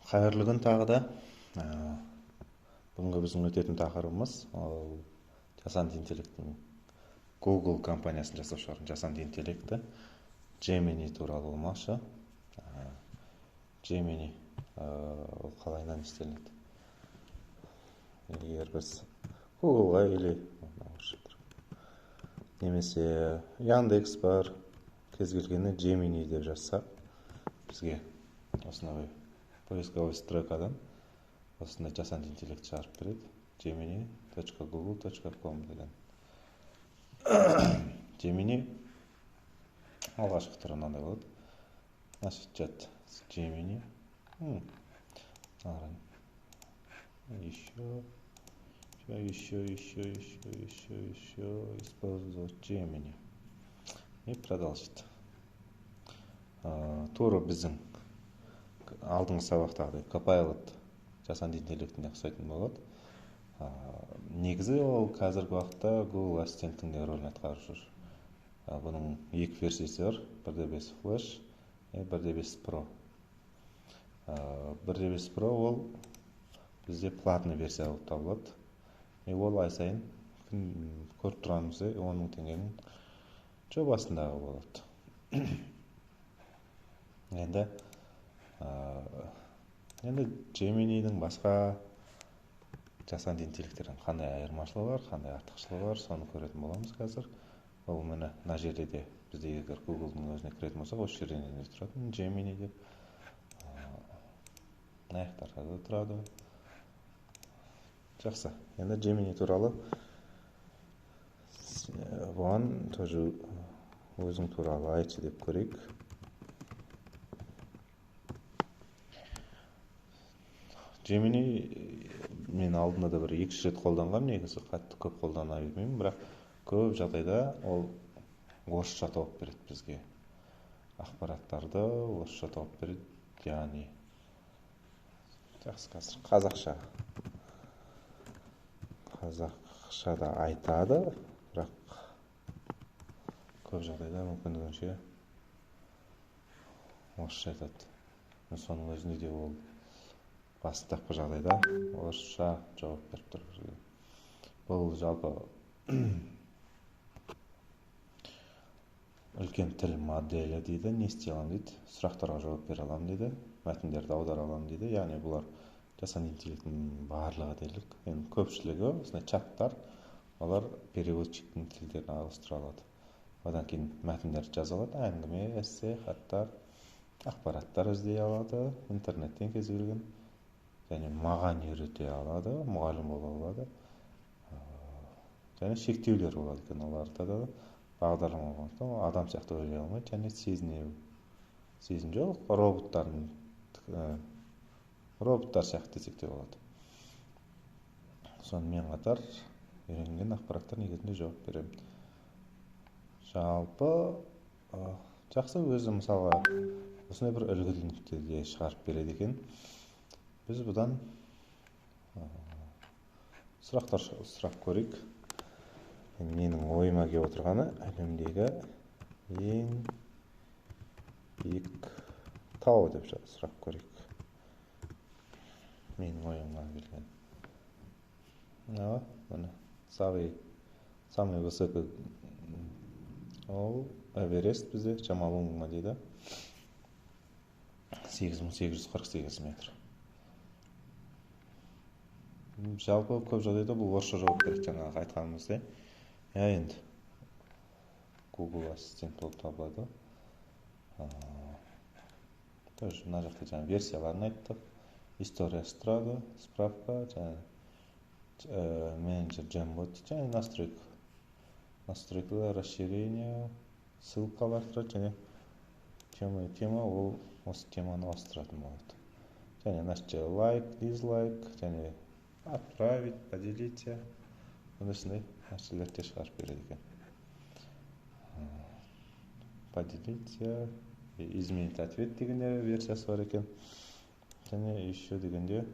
Қайырлы күн тағы да. Бүгінгі біздің өтетін тақырыбымыз ол жасанды интеллекттің Google компаниясын жасап шығарған жасанды интеллекті Gemini туралы болмақшы. Gemini ол қалайынан істелінеді? Егер біз Google-ға или немесе Яндекс бар, кез келгені Gemini деп жазсақ, бізге осындай поисковый строкадан осындай жасанды интеллект шығарып береді. gemini.google.com деген. Gemini алғашқы түрі мынандай болады. Значит, чат Gemini. Еще использовать Gemini. И продолжить. Тура біздің алдыңғы сабақтағыдай Copilot жасанды интеллектіне ұқсайтын болады. Негізі ол қазіргі уақытта Google ассистенттің де рөлін атқарып жүр. Бұның екі версиясы бар. 1.5 Flash, 1.5 Pro. 1.5 Pro ол бізде платный версия болып табылады. Ол ай сайын көріп тұрамыз, 10 000 теңгенің жобасындағы болады. Енді Gemini'дің басқа жасанды интеллектердің қандай айырмашылығы бар, қандай артықшылығы бар, соны көретін боламыз қазір. Ол міне мына жерде де бізде егер Google-ның өзіне кіретін болсақ, осы жерден тұратын Gemini деп аяқтарға да тұрады. Жақсы. Енді Gemini туралы бұған тоже өзің туралы айтшы деп көрейік. Gemini мен алдында да бір 2-3 рет қолданған, негізі қатты көп қолдана бермеймін, бірақ көп жағдайда ол орысша тауып береді бізге. Ақпараттарды орысша тауып береді, яғни жақсы қазір қазақша да айтады, бірақ көп жағдайда мүмкіндігінше орысша айтады. Соның өзінде де ол бастапқы жағдайда орысша жауап беріп тұр бізге. Бұл жалпы үлкен тіл моделі дейді, не істей аламын дейді, сұрақтарға жауап бере аламын дейді, мәтіндерді аудара аламын дейді. Яғни бұлар жасанды интеллекттің барлығы дерлік. Енді көпшілігі осындай чаттар, олар переводчиктің тілдерін ауыстыра алады. Одан кейін мәтіндерді жаза алады, әңгіме, эссе, хаттар, ақпараттар іздей алады, интернеттен кез келген, және маған үйрете алады, мұғалім бола алады. Және шектеулер болады екен оларда да. Бағдарлама болғандықтан адам сияқты ойлай алмайды, және сезім жоқ, роботтар сияқты десек те болады. Сонымен қатар үйренген ақпараттар негізінде жауап беремін. Жалпы жақсы, өзі мысалға осындай бір үлгілікті де шығарып береді екен. Біз бұдан сұрақ көрейік. Менің ойыма келіп отырғаны әлемдегі ең биік тау деп сұрақ көрейік. Менің ойыма келген. Міне, самый высокий ол Эверест бізде, Чомолунгма дейді. 8848 метр. Жалпы көп жағдайда бұл орысша жауап береді, жаңағы айтқанымыздай. Енді Google ассистент болып табылады. Тоже мына жақта жаңа версияларын айттық. Историясы тұрады, справка, менеджер Jamboot, және настройка, расширение, ссылкалар тұрады, және тема ол осы теманы ауыстыратын болады. Және нашча лайк, дизлайк, және отправить, поделиться. Осындай нәрселерді шығарып береді екен. Поделиться, изменить ответ дегенде версиясы бар екен. Және еще дегенде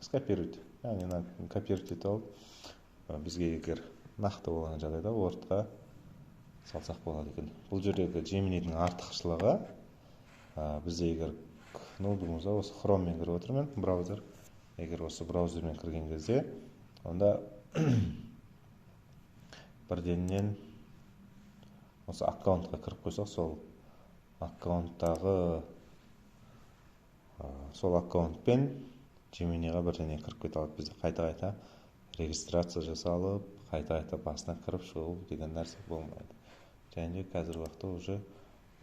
скопировать. Яғни копировать етіп алып, бізге егер нақты болған жағдайда Word-қа салсақ болады екен. Бұл жердегі Gemini'дің артықшылығы, бізде егер ноутбугымызға осы хроммен кіріп отырмын, браузер. Егер осы браузермен кірген кезде, онда бірденнен осы аккаунтқа кіріп қойсақ, сол аккаунттағы сол аккаунтпен Gemini'ға бірденен кіріп кете алады. Бізде қайта-қайта регистрация жасалып, қайта-қайта басына кіріп шығу деген нәрсе болмайды. Және қазіргі уақытта уже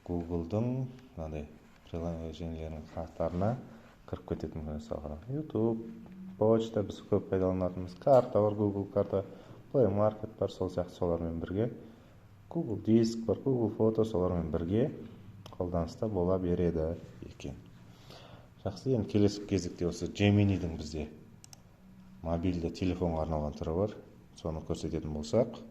Google-дың мынандай приложениелерінің қатарына кіріп кететін мысалға. YouTube, почта біз көп пайдаланатынымыз, карта бар, Google карта, Play Market бар, сол сияқты солармен бірге. Google Диск бар, Google Фото солармен бірге қолданыста бола береді екен. Жақсы, енді келесі кезекте осы Gemini'дің бізде мобильді телефонға арналған түрі бар. Соны көрсететін болсақ,